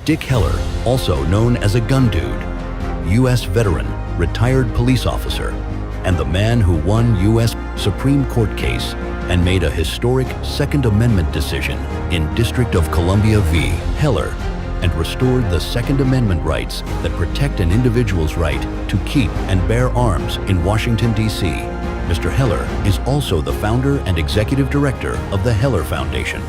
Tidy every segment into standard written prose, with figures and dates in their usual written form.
Dick Heller, also known as a gun dude, U.S. veteran, retired police officer, and the man who won U.S. Supreme Court case and made a historic Second Amendment decision in District of Columbia v. Heller, and restored the Second Amendment rights that protect an individual's right to keep and bear arms in Washington, D.C. Mr. Heller is also the founder and executive director of the Heller Foundation.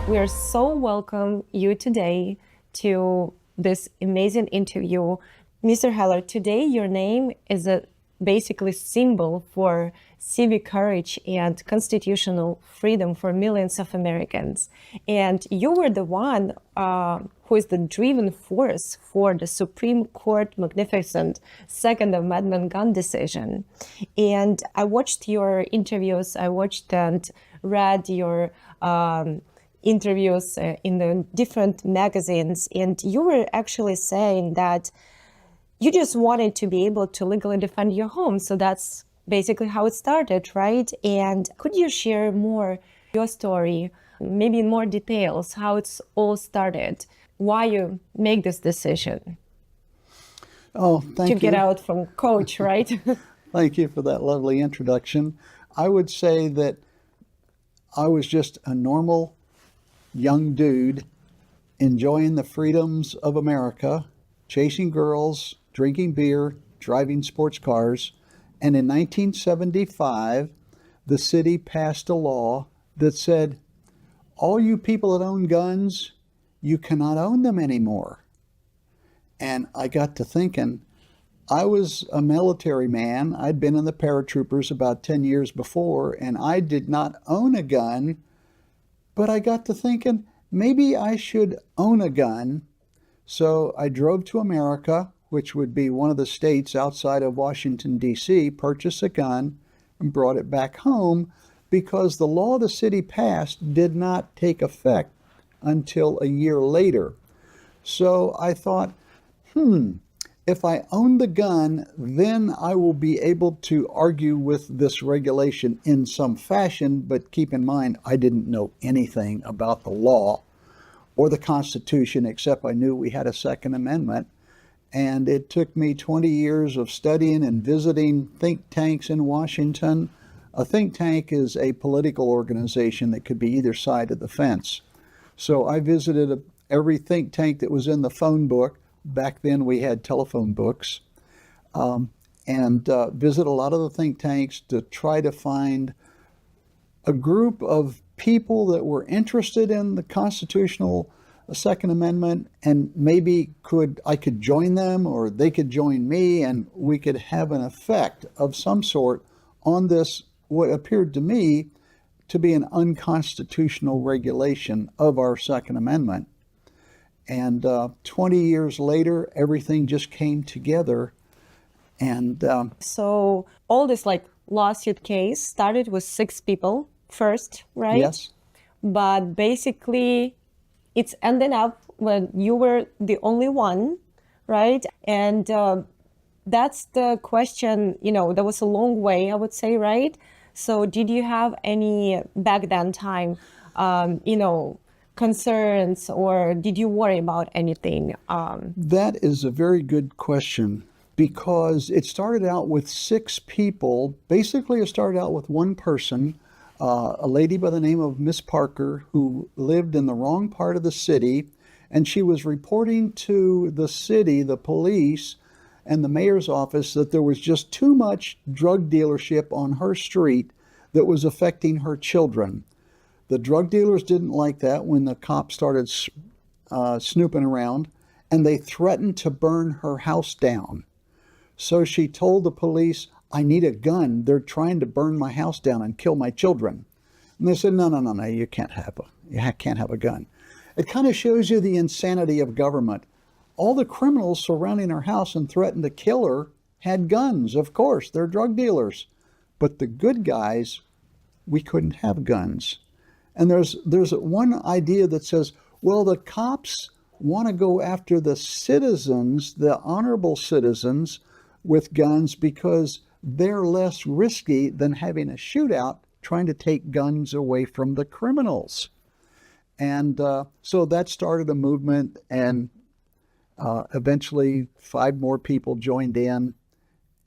We are so welcome you today to this amazing interview. Mr. Heller, today your name is a basically symbol for civic courage and constitutional freedom for millions of Americans. And you were the one who is the driving force for the Supreme Court magnificent Second Amendment gun decision. And I watched your interviews, I watched and read your interviews in the different magazines, and you were actually saying that you just wanted to be able to legally defend your home. So that's basically how it started, right? And could you share more your story, maybe in more details, how it's all started, why you make this decision? Oh, thank you. To get out from coach, right? Thank you for that lovely introduction. I would say that I was just a normal young dude enjoying the freedoms of America, chasing girls, drinking beer, driving sports cars. And in 1975, the city passed a law that said, all you people that own guns, you cannot own them anymore. And I got to thinking, I was a military man. I'd been in the paratroopers about 10 years before, and I did not own a gun. But I got to thinking, maybe I should own a gun. So I drove to America, which would be one of the states outside of Washington, D.C., purchased a gun and brought it back home because the law the city passed did not take effect until a year later. So I thought, if I own the gun, then I will be able to argue with this regulation in some fashion. But keep in mind, I didn't know anything about the law or the Constitution, except I knew we had a Second Amendment. And it took me 20 years of studying and visiting think tanks in Washington. A think tank is a political organization that could be either side of the fence. So I visited every think tank that was in the phone book. Back then we had telephone books. And visit a lot of the think tanks to try to find a group of people that were interested in the constitutional Second Amendment, and maybe I could join them or they could join me, and we could have an effect of some sort on this, what appeared to me to be an unconstitutional regulation of our Second Amendment. And 20 years later, everything just came together. And so all this lawsuit case started with 6 people first, right? Yes. But basically, it's ended up when you were the only one, right? And that's the question, there was a long way, I would say, right? So did you have any, back then time, concerns, or did you worry about anything? That is a very good question, because it started out with 6 people. Basically, it started out with one person, a lady by the name of Miss Parker, who lived in the wrong part of the city, and she was reporting to the city, the police, and the mayor's office that there was just too much drug dealership on her street that was affecting her children. The drug dealers didn't like that when the cops started snooping around, and they threatened to burn her house down. So she told the police, I need a gun. They're trying to burn my house down and kill my children. And they said, no, you can't have a gun. It kind of shows you the insanity of government. All the criminals surrounding her house and threatened to kill her had guns. Of course, they're drug dealers. But the good guys, we couldn't have guns. And there's one idea that says, well, the cops want to go after the citizens, the honorable citizens, with guns because they're less risky than having a shootout trying to take guns away from the criminals. And so that started a movement, and Eventually, 5 more people joined in.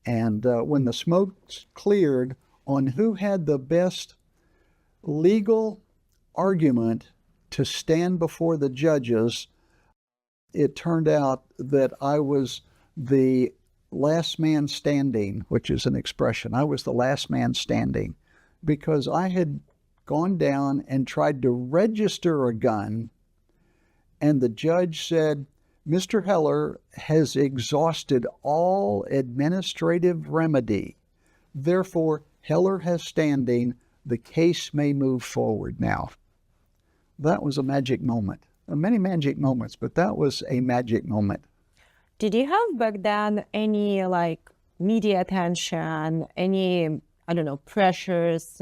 And when the smoke cleared on who had the best legal argument to stand before the judges, it turned out that I was the last man standing, which is an expression. I was the last man standing because I had gone down and tried to register a gun, and the judge said, Mr. Heller has exhausted all administrative remedy. Therefore, Heller has standing. The case may move forward now. That was a magic moment. Many magic moments, but that was a magic moment. Did you have back then any like media attention, any, I don't know, pressures,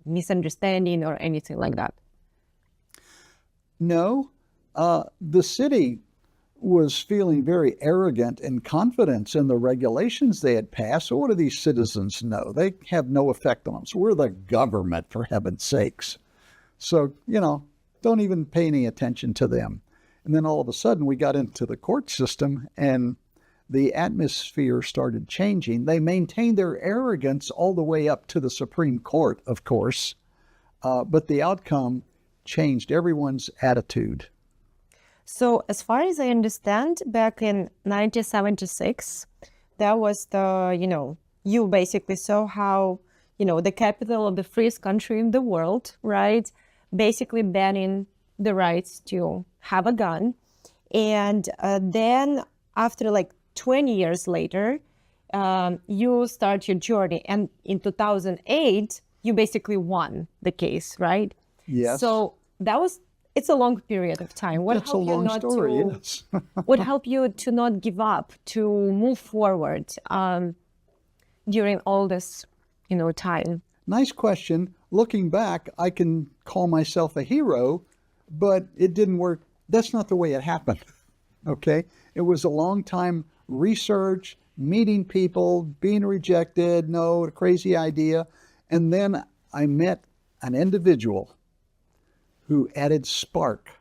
misunderstanding or anything like that? No. The city was feeling very arrogant and confident in the regulations they had passed. So what do these citizens know? They have no effect on us. We're the government, for heaven's sakes. So, don't even pay any attention to them. And then all of a sudden we got into the court system and the atmosphere started changing. They maintained their arrogance all the way up to the Supreme Court, of course, but the outcome changed everyone's attitude. So as far as I understand, back in 1976, that was the, you basically saw how, the capital of the freest country in the world, right? Basically banning the rights to have a gun. And then after like 20 years later, you start your journey. And in 2008, you basically won the case, right? Yes. So it's a long period of time. It's a long story, yes. What helped you to not give up, to move forward during all this, time? Nice question. Looking back, I can call myself a hero, but it didn't work. That's not the way it happened, okay? It was a long time research, meeting people, being rejected, no, crazy idea. And then I met an individual who added spark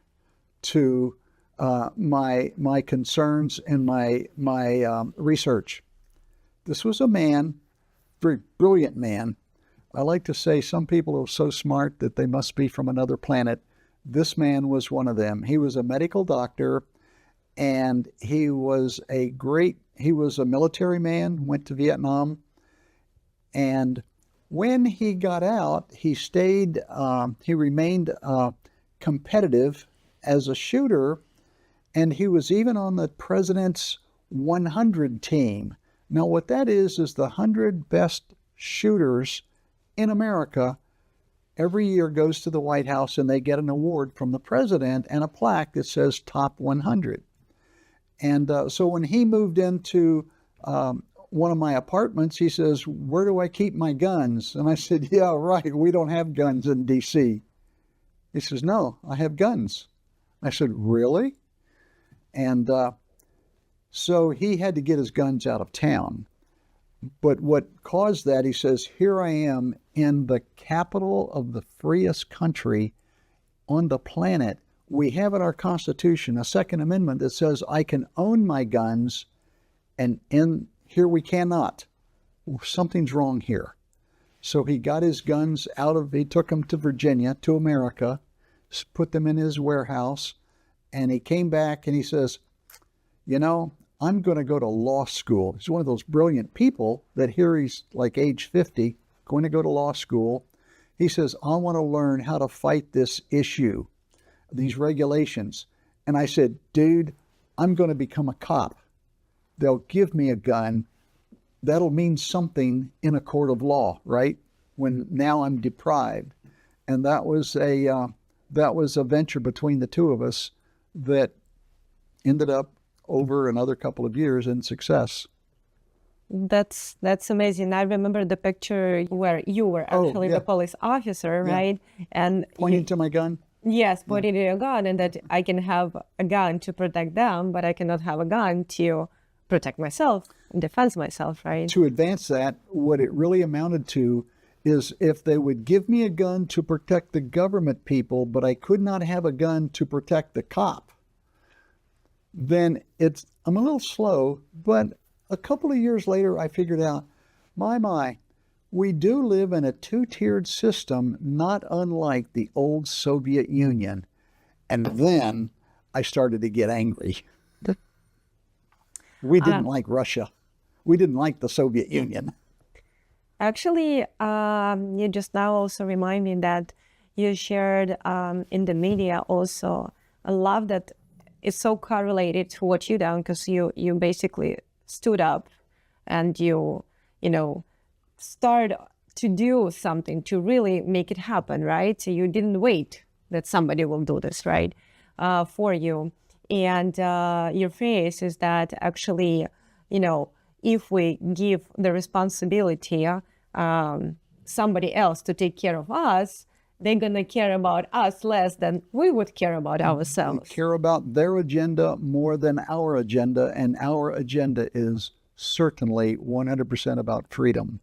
to my concerns and my research. This was a man, very brilliant man. I like to say some people are so smart that they must be from another planet. This man was one of them. He was a medical doctor, and he was a military man, went to Vietnam, and when he got out, he remained competitive as a shooter, and he was even on the president's 100 team. Now, what that is the 100 best shooters in America every year goes to the White House, and they get an award from the president and a plaque that says top 100. And so when he moved into one of my apartments, he says, where do I keep my guns? And I said, yeah, right, we don't have guns in D.C. He says, no, I have guns. I said, really? And so he had to get his guns out of town. But what caused that, he says, here I am in the capital of the freest country on the planet. We have in our Constitution a Second Amendment that says I can own my guns, and here we cannot. Something's wrong here. So he got his guns he took them to Virginia, to America, put them in his warehouse, and he came back and he says, I'm going to go to law school. He's one of those brilliant people that here he's like age 50, going to go to law school. He says, I want to learn how to fight this issue, these regulations. And I said, dude, I'm going to become a cop. They'll give me a gun. That'll mean something in a court of law, right? When now I'm deprived. And that was a venture between the two of us that ended up over another couple of years in success. That's amazing. I remember the picture where you were actually the police officer, right? And pointing to my gun? Yes, pointing to your gun, and that I can have a gun to protect them, but I cannot have a gun to protect myself and defend myself, right? To advance that, what it really amounted to is if they would give me a gun to protect the government people, but I could not have a gun to protect the cop, then I'm a little slow, but a couple of years later, I figured out, my, we do live in a two-tiered system, not unlike the old Soviet Union. And then I started to get angry. We didn't like Russia. We didn't like the Soviet Union. Actually, you just now also remind me that you shared in the media also a love that is so correlated to what you done, because you basically stood up and you start to do something to really make it happen, right? So you didn't wait that somebody will do this, right, for you. And your phrase is that actually, if we give the responsibility somebody else to take care of us, they're going to care about us less than we would care about ourselves. We care about their agenda more than our agenda, and our agenda is certainly 100% about freedom.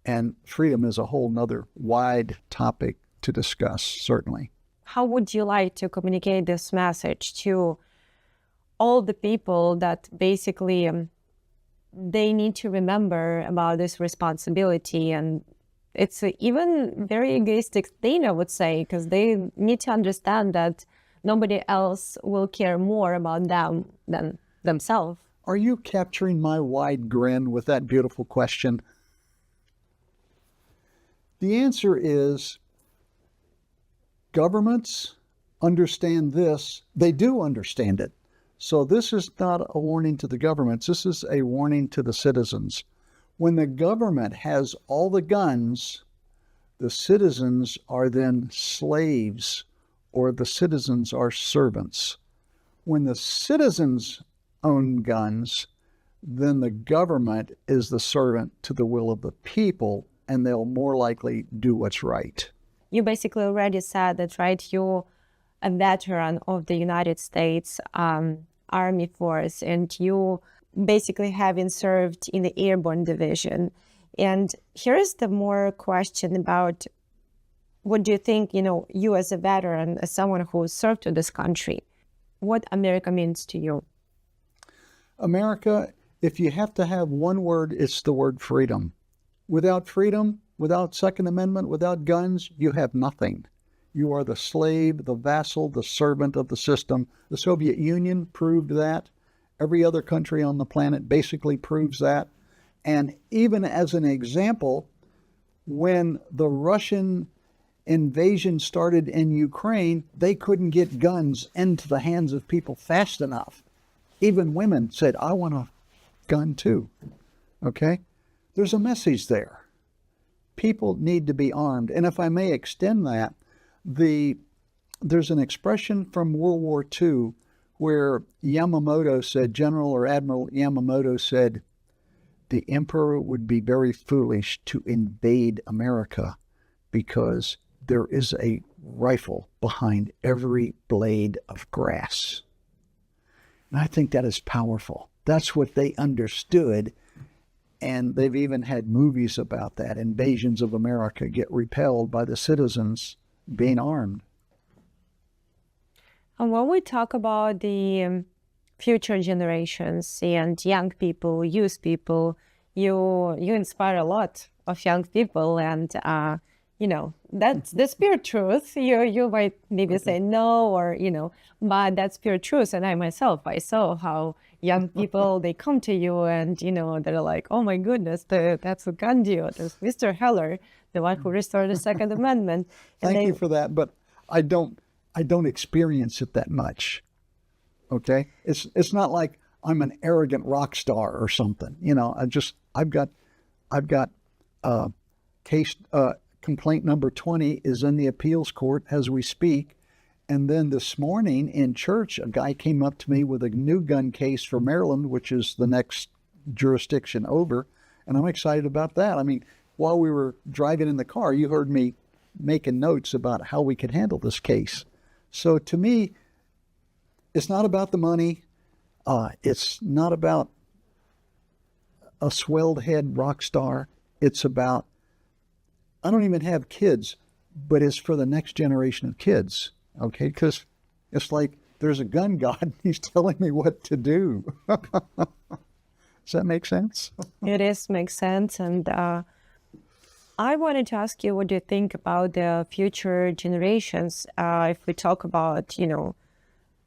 And freedom is a whole nother wide topic to discuss, certainly. How would you like to communicate this message to all the people that basically they need to remember about this responsibility? And it's even very egoistic thing, I would say, because they need to understand that nobody else will care more about them than themselves. Are you capturing my wide grin with that beautiful question? The answer is governments understand this. They do understand it. So this is not a warning to the governments. This is a warning to the citizens. When the government has all the guns, the citizens are then slaves, or the citizens are servants. When the citizens own guns, then the government is the servant to the will of the people, and they'll more likely do what's right. You basically already said that, right? You're a veteran of the United States Army Force, and you basically having served in the Airborne Division. And here's the more question about what do you think, you as a veteran, as someone who served to this country, what America means to you? America, if you have to have one word, it's the word freedom. Without freedom, without Second Amendment, without guns, you have nothing. You are the slave, the vassal, the servant of the system. The Soviet Union proved that. Every other country on the planet basically proves that. And even as an example, when the Russian invasion started in Ukraine, they couldn't get guns into the hands of people fast enough. Even women said, I want a gun too. Okay? There's a message there. People need to be armed. And if I may extend that, there's an expression from World War II where Yamamoto said, General or Admiral Yamamoto said, the emperor would be very foolish to invade America because there is a rifle behind every blade of grass. And I think that is powerful. That's what they understood. And they've even had movies about that. Invasions of America get repelled by the citizens being armed. And when we talk about the future generations and young people, youth people, you inspire a lot of young people, and that's pure truth. You might maybe say no, or but that's pure truth. And I saw how young people, they come to you and they're like, oh my goodness, that's a gun deal. There's Mr. Heller, the one who restored the Second Amendment. And Thank you for that, but I don't experience it that much. Okay, it's not like I'm an arrogant rock star or something. I've got case complaint number 20 is in the appeals court as we speak. And then this morning in church, a guy came up to me with a new gun case for Maryland, which is the next jurisdiction over. And I'm excited about that. I mean, while we were driving in the car, you heard me making notes about how we could handle this case. So to me, it's not about the money. It's not about a swelled head rock star. It's about, I don't even have kids, but it's for the next generation of kids. Okay, because it's like there's a gun god and he's telling me what to do. Does that make sense? It is, makes sense. And I wanted to ask you, what do you think about the future generations? If we talk about,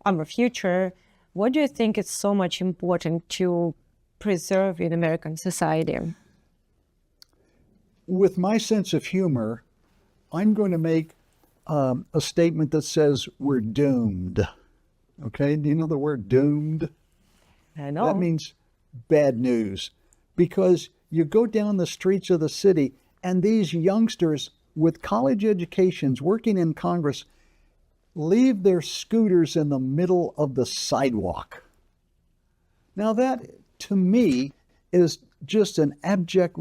our future, what do you think is so much important to preserve in American society? With my sense of humor, I'm going to make a statement that says we're doomed. Okay, do you know the word doomed? I know. That means bad news, because you go down the streets of the city and these youngsters with college educations working in Congress leave their scooters in the middle of the sidewalk. Now that, to me, is just an abject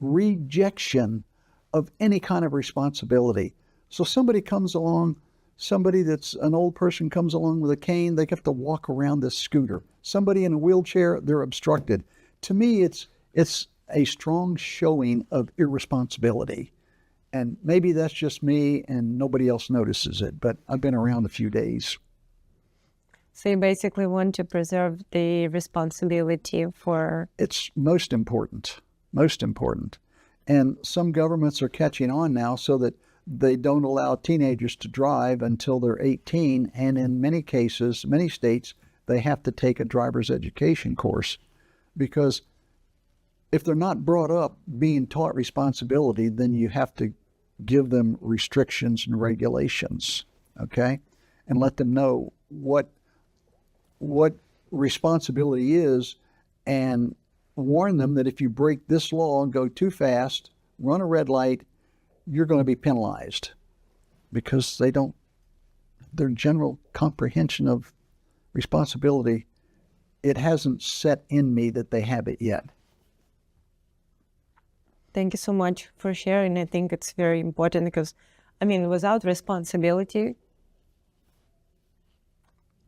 rejection of any kind of responsibility. So somebody comes along, somebody that's an old person comes along with a cane, they have to walk around this scooter. Somebody in a wheelchair, they're obstructed. To me, it's a strong showing of irresponsibility. And maybe that's just me and nobody else notices it, but I've been around a few days. So you basically want to preserve the responsibility for... It's most important. And some governments are catching on now so that they don't allow teenagers to drive until they're 18. And in many cases, many states, they have to take a driver's education course, because if they're not brought up being taught responsibility, then you have to give them restrictions and regulations, okay? And let them know what responsibility is, and warn them that if you break this law and go too fast, run a red light, you're going to be penalized, because their general comprehension of responsibility, it hasn't set in me that they have it yet. Thank you so much for sharing. I think it's very important because, without responsibility,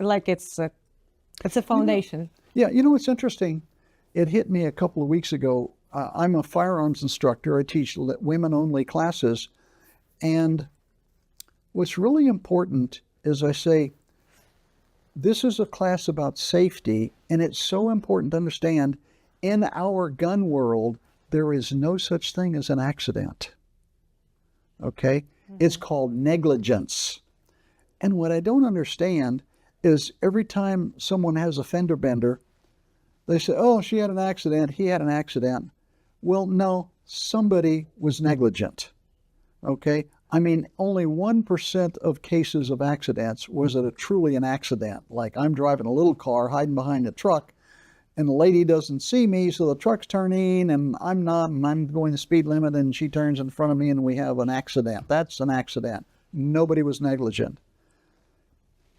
it's a foundation. Yeah, it's interesting. It hit me a couple of weeks ago. I'm a firearms instructor. I teach women-only classes. And what's really important is I say, this is a class about safety, and it's so important to understand, in our gun world, there is no such thing as an accident. Okay? Mm-hmm. It's called negligence. And what I don't understand is every time someone has a fender bender, they say, oh, she had an accident, he had an accident. Well, no, somebody was negligent. Okay? Only 1% of cases of accidents was it truly an accident. Like, I'm driving a little car hiding behind a truck, and the lady doesn't see me, so the truck's turning, and I'm not, and I'm going the speed limit, and she turns in front of me, and we have an accident. That's an accident. Nobody was negligent.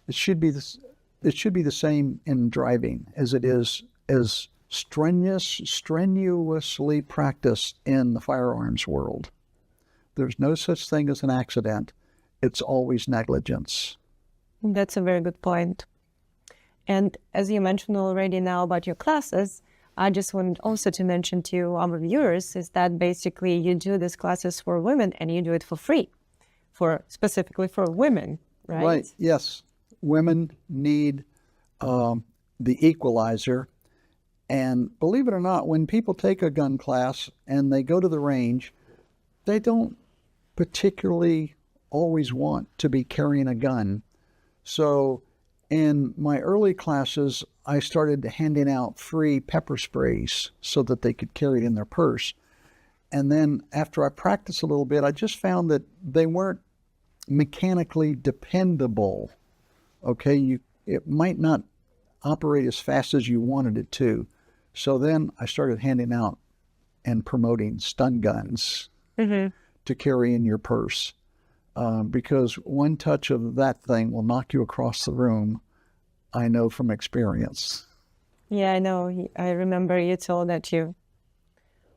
It should be the same in driving as it is as strenuously practiced in the firearms world. There's no such thing as an accident. It's always negligence. That's a very good point. And as you mentioned already now about your classes, I just wanted also to mention to our viewers is that basically you do these classes for women and you do it for free, specifically for women, right? Right, yes. Women need the equalizer. And believe it or not, when people take a gun class and they go to the range, they don't particularly always want to be carrying a gun. So in my early classes, I started handing out free pepper sprays so that they could carry it in their purse. And then after I practiced a little bit, I just found that they weren't mechanically dependable. Okay, it might not operate as fast as you wanted it to. So then I started handing out and promoting stun guns to carry in your purse. Because one touch of that thing will knock you across the room, I know from experience. Yeah, I know. I remember you told that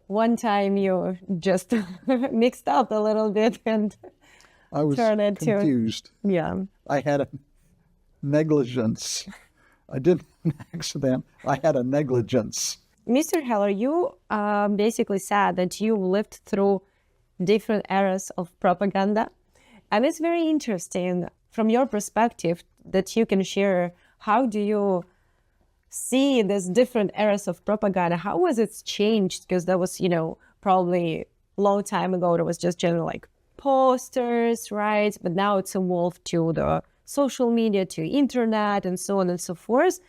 one time you just mixed up a little bit and I was confused. Yeah. I had a negligence. I didn't have an accident. I had a negligence. Mr. Heller, you basically said that you lived through different eras of propaganda. And it's very interesting from your perspective that you can share, how do you see this different eras of propaganda? How was it changed? Because that was, probably a long time ago, there was just general like posters, right? But now it's evolved to the social media, to internet, and so on and so forth.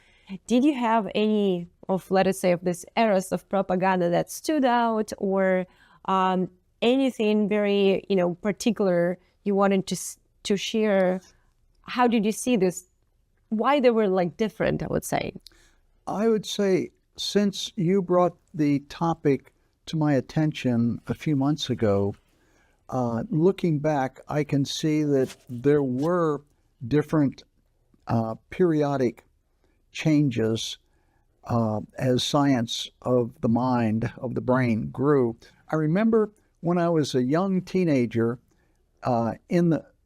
Did you have any of, let us say, of this eras of propaganda that stood out, or anything very, particular you wanted to share? How did you see this? Why they were like different, I would say. I would say, since you brought the topic to my attention a few months ago, looking back, I can see that there were different periodic changes as science of the mind, of the brain, grew. I remember when I was a young teenager,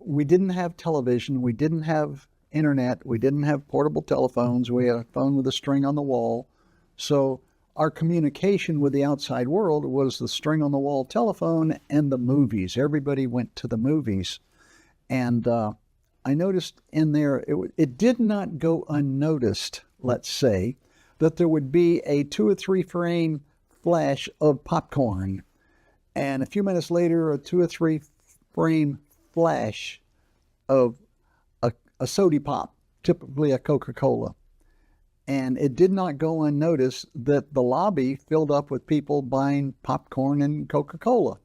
we didn't have television, we didn't have internet, we didn't have portable telephones, we had a phone with a string on the wall. So our communication with the outside world was the string on the wall telephone and the movies. Everybody went to the movies. And I noticed in there, it did not go unnoticed, let's say, that there would be a 2 or 3 frame flash of popcorn. And a few minutes later, a 2 or 3 frame flash of a soda pop, typically a Coca-Cola. And it did not go unnoticed that the lobby filled up with people buying popcorn and Coca-Cola.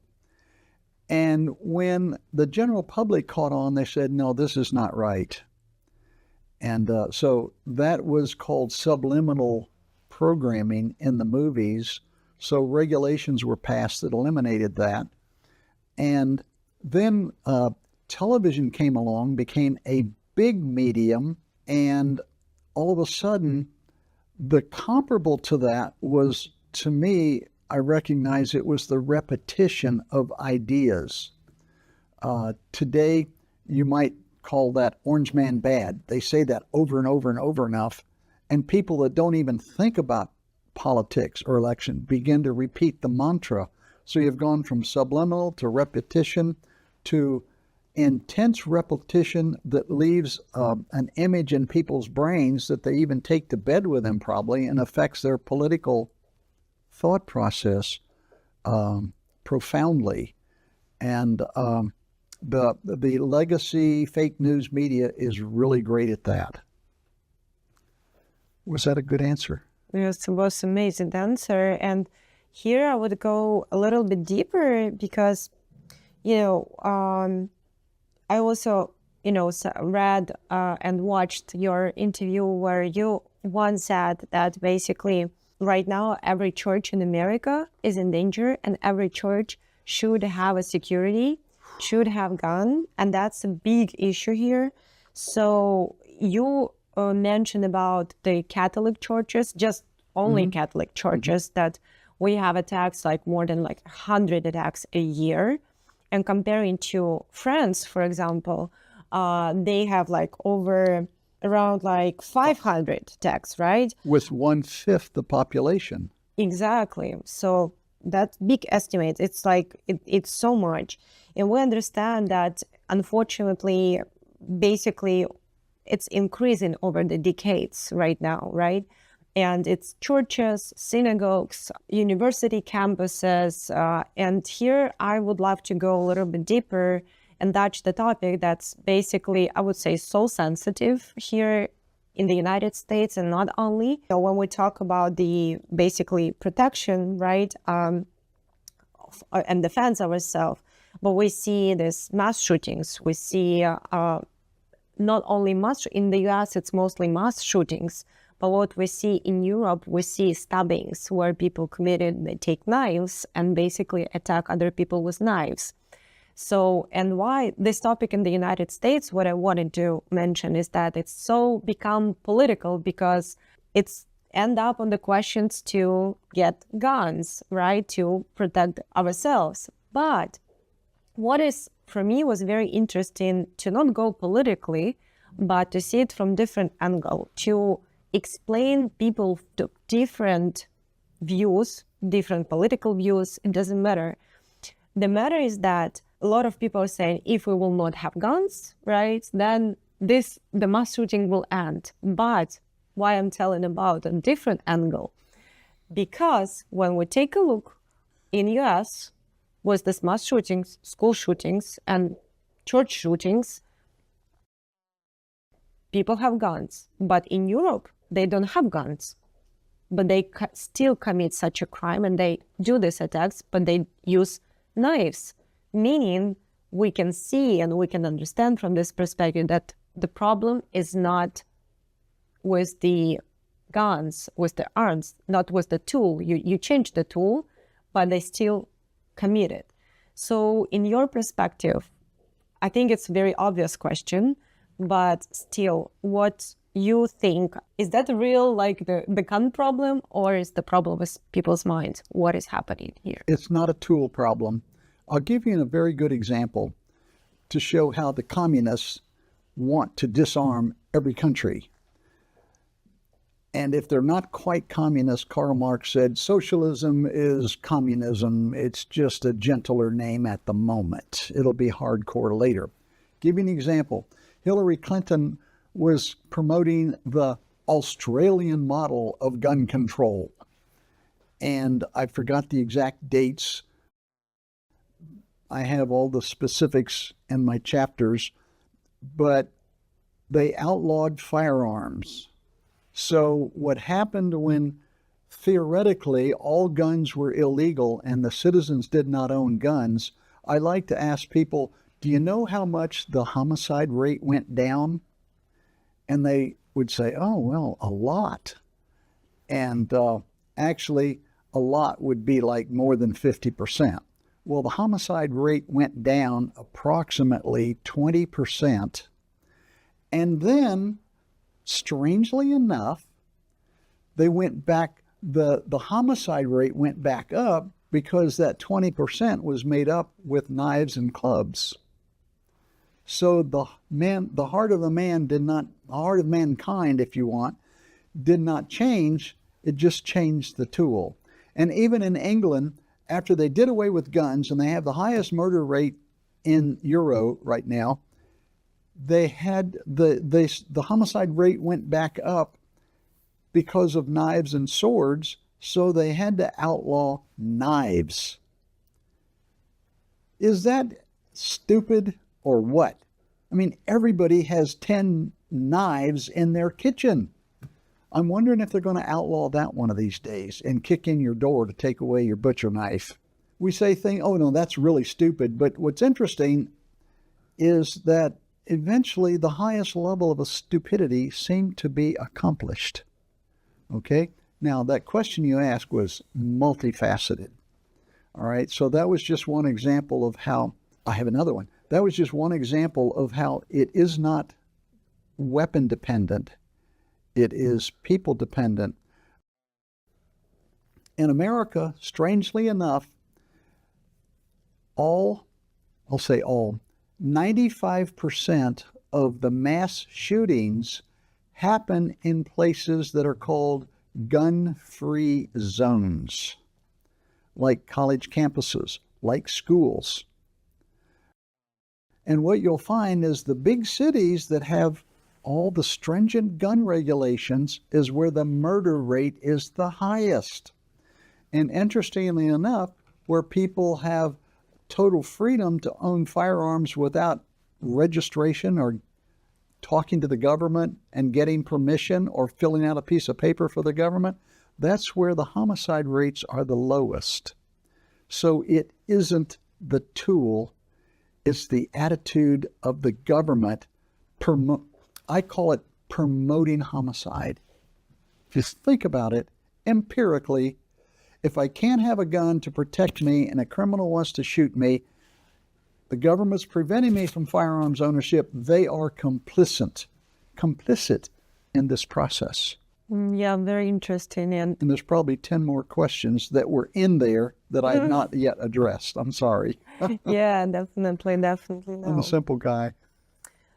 And when the general public caught on, they said, no, this is not right. And so that was called subliminal programming in the movies. So regulations were passed that eliminated that. And then television came along, became a big medium, and all of a sudden, the comparable to that was, to me, I recognize it was the repetition of ideas. Today, you might call that orange man bad. They say that over and over and over enough, and people that don't even think about politics or election begin to repeat the mantra. So you've gone from subliminal to repetition to intense repetition that leaves an image in people's brains that they even take to bed with them probably, and affects their political thought process profoundly. And the legacy fake news media is really great at that. Was that a good answer? Yes, it was an amazing answer. And here I would go a little bit deeper because, I also, read and watched your interview where you once said that basically right now every church in America is in danger, and every church should have a security, should have gun, and that's a big issue here. So you mentioned about the Catholic churches, just only Catholic churches, that we have attacks like more than 100 attacks a year. And comparing to France, for example, they have around 500 attacks, right? With 1/5 the population. Exactly. So that's big estimate. It's it's so much. And we understand that, unfortunately, basically, it's increasing over the decades right now, right? And it's churches, synagogues, university campuses. And here I would love to go a little bit deeper and touch the topic that's basically, I would say, so sensitive here in the United States, and not only. So when we talk about the basically protection, right, and defense ourselves, but we see this mass shootings. We see not only in the US, it's mostly mass shootings. But what we see in Europe, we see stabbings where people they take knives and basically attack other people with knives. So, and why this topic in the United States, what I wanted to mention is that it's so become political because it's end up on the questions to get guns, right, to protect ourselves. But what is, for me, was very interesting to not go politically, but to see it from different angle, to explain people to different views, different political views. It doesn't matter. The matter is that a lot of people are saying, if we will not have guns, right, then the mass shooting will end. But why I'm telling about a different angle? Because when we take a look in US with this mass shootings, school shootings, and church shootings, people have guns. But in Europe, they don't have guns. But they still commit such a crime, and they do these attacks, but they use knives. Meaning, we can see and we can understand from this perspective that the problem is not with the guns, with the arms, not with the tool. You change the tool, but they still commit it. So in your perspective, I think it's a very obvious question, but still, what you think, is that real, like the gun problem, or is the problem with people's minds? What is happening here? It's not a tool problem. I'll give you a very good example to show how the communists want to disarm every country. And if they're not quite communist, Karl Marx said, socialism is communism. It's just a gentler name at the moment. It'll be hardcore later. Give you an example. Hillary Clinton was promoting the Australian model of gun control. And I forgot the exact dates. I have all the specifics in my chapters, but they outlawed firearms. So what happened when theoretically all guns were illegal and the citizens did not own guns, I like to ask people, do you know how much the homicide rate went down? And they would say, oh, well, a lot. And actually, a lot would be like more than 50%. Well, the homicide rate went down approximately 20%. And then, strangely enough, they went back, the homicide rate went back up because that 20% was made up with knives and clubs. So the heart of the heart of mankind, if you want, did not change. It just changed the tool. And even in England, after they did away with guns, and they have the highest murder rate in Euro right now, they had the homicide rate went back up because of knives and swords, so they had to outlaw knives. Is that stupid or what? I mean, everybody has 10 knives in their kitchen. I'm wondering if they're going to outlaw that one of these days and kick in your door to take away your butcher knife. We say oh no, that's really stupid. But what's interesting is that eventually the highest level of stupidity seemed to be accomplished. Okay? Now, that question you asked was multifaceted. All right? So that was just one example of how, I have another one. That was just one example of how it is not weapon dependent. It is people dependent. In America, strangely enough, I'll say all, 95% of the mass shootings happen in places that are called gun-free zones, like college campuses, like schools. And what you'll find is the big cities that have all the stringent gun regulations is where the murder rate is the highest. And interestingly enough, where people have total freedom to own firearms without registration or talking to the government and getting permission or filling out a piece of paper for the government, that's where the homicide rates are the lowest. So it isn't the tool, it's the attitude of the government. I call it promoting homicide. Just think about it empirically. If I can't have a gun to protect me and a criminal wants to shoot me, the government's preventing me from firearms ownership. They are complicit in this process. Yeah, very interesting. And there's probably 10 more questions that were in there that I have not yet addressed. I'm sorry. yeah, definitely. No. I'm a simple guy.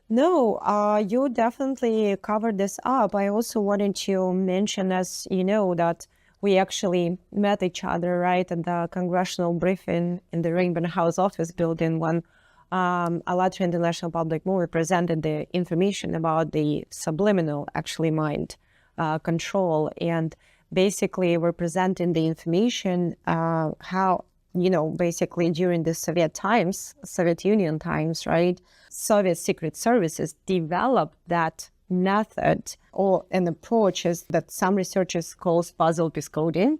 No, you definitely covered this up. I also wanted to mention, as you know, that we actually met each other, right, at the congressional briefing in the Rainbow House office building when ALLATRA International Public Movie presented the information about the subliminal, actually, mind control. And basically, we're presenting the information how, basically during the Soviet times, Soviet Union times, right? Soviet secret services developed that method or an approach that some researchers call puzzle piece coding.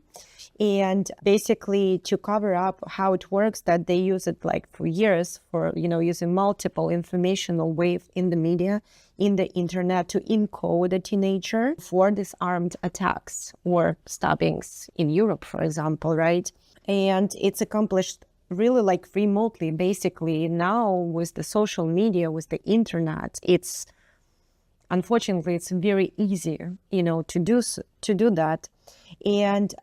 And basically to cover up how it works, that they use it like for years for, using multiple informational waves in the media, in the internet to encode a teenager for these armed attacks or stabbings in Europe, for example, right? And it's accomplished really like remotely, basically. Now with the social media, with the internet, unfortunately, it's very easy, to do that. And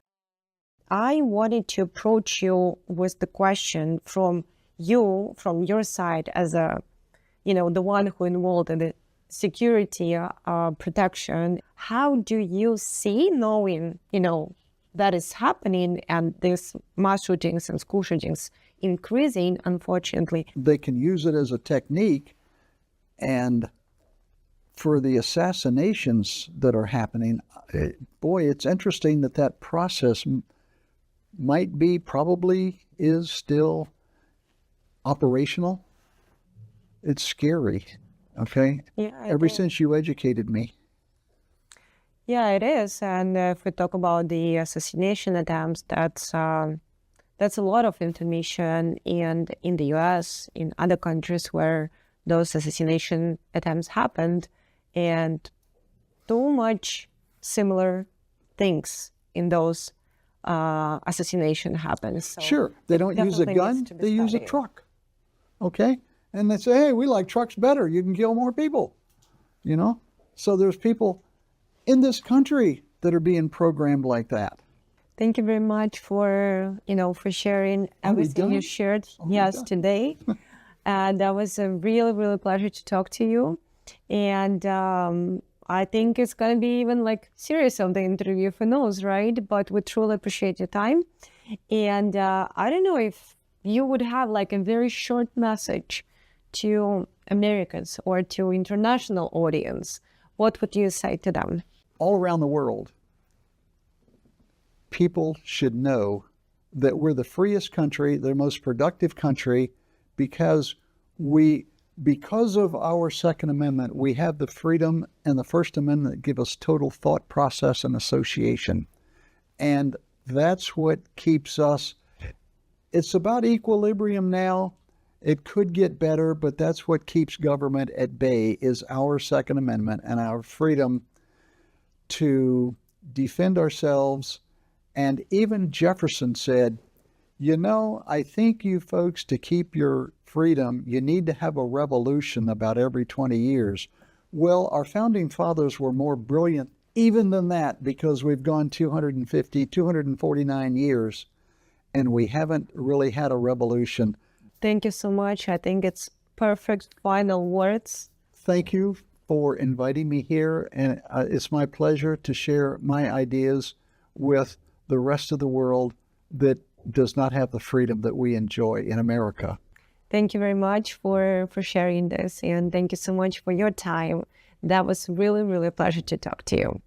I wanted to approach you with the question from your side as the one who involved in the security protection. How do you see, knowing, that is happening and these mass shootings and school shootings increasing, unfortunately? They can use it as a technique, and for the assassinations that are happening, boy, it's interesting that process probably is still operational. It's scary, okay? Yeah, Ever since you educated me. Yeah, it is. And if we talk about the assassination attempts, that's a lot of information. And in the US, in other countries where those assassination attempts happened, and too much similar things in those assassination happens. So sure, they don't use a gun, they use a truck, okay? And they say, hey, we like trucks better. You can kill more people, So there's people in this country that are being programmed like that. Thank you very much for, for sharing everything you shared today. That was a really, really pleasure to talk to you. And I think it's going to be even like series of the interview, who knows, right? But we truly appreciate your time. And I don't know if you would have like a very short message to Americans or to international audience. What would you say to them? All around the world, people should know that we're the freest country, the most productive country, because of our Second Amendment, we have the freedom, and the First Amendment give us total thought process and association. And that's what keeps us. It's about equilibrium now. It could get better, but that's what keeps government at bay, is our Second Amendment and our freedom to defend ourselves. And even Jefferson said, I think you folks, to keep your freedom, you need to have a revolution about every 20 years. Well, our founding fathers were more brilliant even than that, because we've gone 249 years, and we haven't really had a revolution. Thank you so much. I think it's perfect final words. Thank you for inviting me here, and it's my pleasure to share my ideas with the rest of the world that does not have the freedom that we enjoy in America. Thank you very much for sharing this, and thank you so much for your time. That was really, really a pleasure to talk to you.